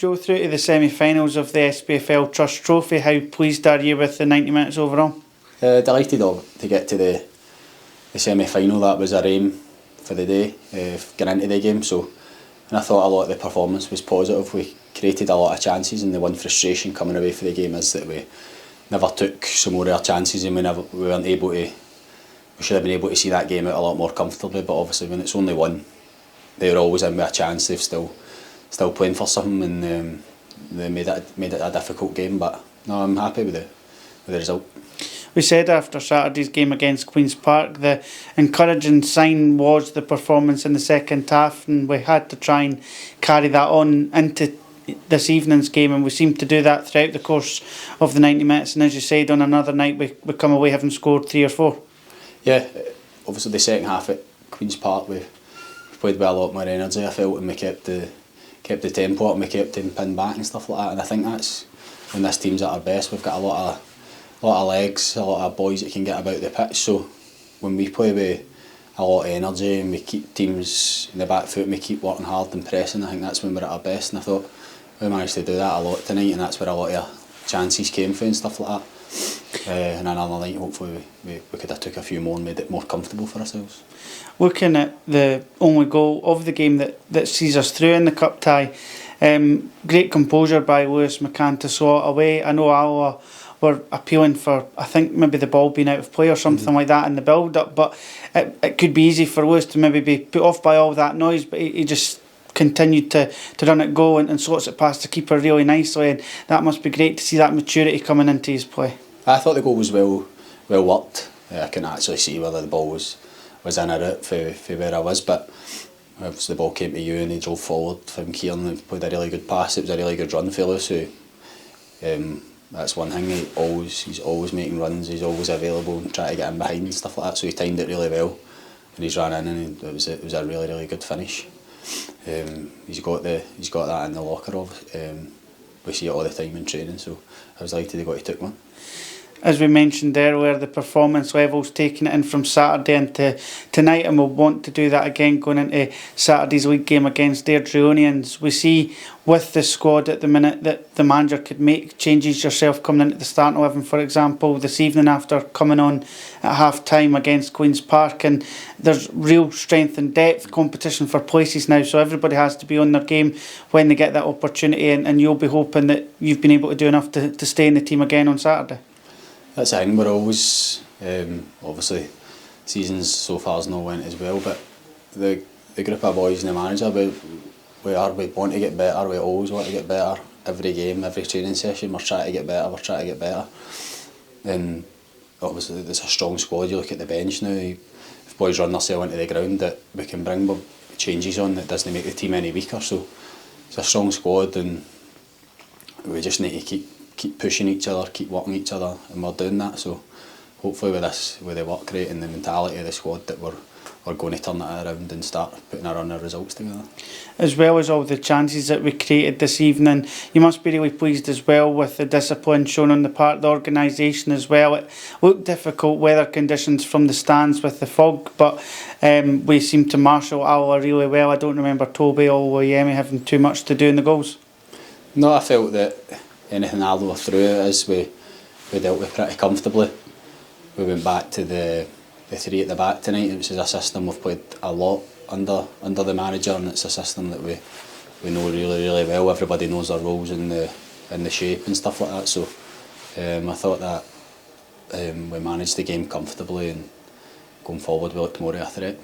Joe, through to the semi-finals of the SPFL Trust Trophy. How pleased are you with the 90 minutes overall? Delighted to get to the semi-final. That was our aim for the day, getting into the game. And I thought a lot of the performance was positive. We created a lot of chances, and the one frustration coming away from the game is that we never took some more of our chances, and we weren't able to. We should have been able to see that game out a lot more comfortably. But obviously, when it's only one, they're always in with a chance. They've still playing for something, and they made it a difficult game. But no, I'm happy with the result. We said after Saturday's game against Queen's Park, the encouraging sign was the performance in the second half, and we had to try and carry that on into this evening's game, and we seemed to do that throughout the course of the 90 minutes. And as you said, on another night we come away having scored 3 or 4. Yeah, obviously the second half at Queen's Park we played with a lot more energy, I felt, and we kept the tempo up, and we kept them pinned back and stuff like that. And I think that's when this team's at our best. We've got a lot of legs, a lot of boys that can get about the pitch. So when we play with a lot of energy and we keep teams in the back foot and we keep working hard and pressing, I think that's when we're at our best. And I thought we managed to do that a lot tonight, and that's where a lot of chances came from and stuff like that. And another night, hopefully we could have took a few more and made it more comfortable for ourselves. Looking at the only goal of the game that sees us through in the cup tie, great composure by Lewis McCann to slot away. I know Alloa were appealing for, I think, maybe the ball being out of play or something like that in the build-up, but it could be easy for Lewis to maybe be put off by all that noise, but he just continued to run it go and slots it past the keeper really nicely, and that must be great to see that maturity coming into his play. I thought the goal was well worked. I couldn't actually see whether the ball was in or out for where I was, but obviously the ball came to you and he drove forward from Kieran and played a really good pass. It was a really good run for Lewis, who that's one thing, he's always making runs, he's always available and trying to get in behind and stuff like that, so he timed it really well and he's ran in, and it was a really good finish. He's got that in the locker of. We see it all the time in training, so I was delighted he took one. As we mentioned earlier, the performance levels taking it in from Saturday into tonight, and we'll want to do that again going into Saturday's league game against Airdrieonians. We see with the squad at the minute that the manager could make changes yourself coming into the starting 11, for example, this evening after coming on at half-time against Queen's Park, and there's real strength and depth competition for places now, so everybody has to be on their game when they get that opportunity, and you'll be hoping that you've been able to do enough to stay in the team again on Saturday. That's the thing, we're always, obviously, seasons so far has not went as well, but the group of boys and the manager, we want to get better, we always want to get better. Every game, every training session, we're trying to get better, And obviously there's a strong squad. You look at the bench now, if boys run themselves into the ground, that we can bring changes on that doesn't make the team any weaker. So it's a strong squad, and we just need to keep pushing each other, keep working each other, and we're doing that. So hopefully with the work rate and the mentality of the squad, that we're going to turn it around and start putting our results together. As well as all the chances that we created this evening, you must be really pleased as well with the discipline shown on the part of the organisation as well. It looked difficult weather conditions from the stands with the fog, but we seemed to marshal Alloa really well. I don't remember Toby or Yemi having too much to do in the goals. No, I felt that anything Alloa threw at us, we dealt with pretty comfortably. We went back to the 3 at the back tonight, which is a system we've played a lot under the manager, and it's a system that we know really well. Everybody knows their roles in the shape and stuff like that. So I thought that we managed the game comfortably, and going forward we looked more of a threat.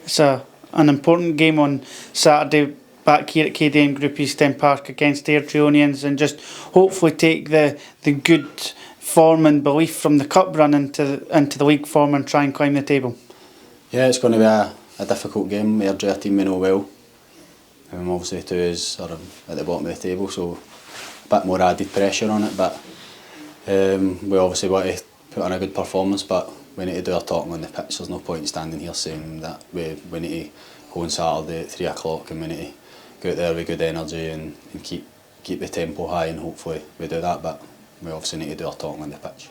It's an important game on Saturday back here at KDM Group East End Park against Airdrieonians, and just hopefully take the good form and belief from the cup run into the league form and try and climb the table. Yeah, it's going to be a difficult game. Airdrie, a team we know well. Obviously 2 is at the bottom of the table, so a bit more added pressure on it, but we obviously want to put on a good performance, but we need to do our talking on the pitch. There's no point in standing here saying that we need to go on Saturday at 3 o'clock, and we need to go out there with good energy and keep the tempo high, and hopefully we do that, but we obviously need to do our talking on the pitch.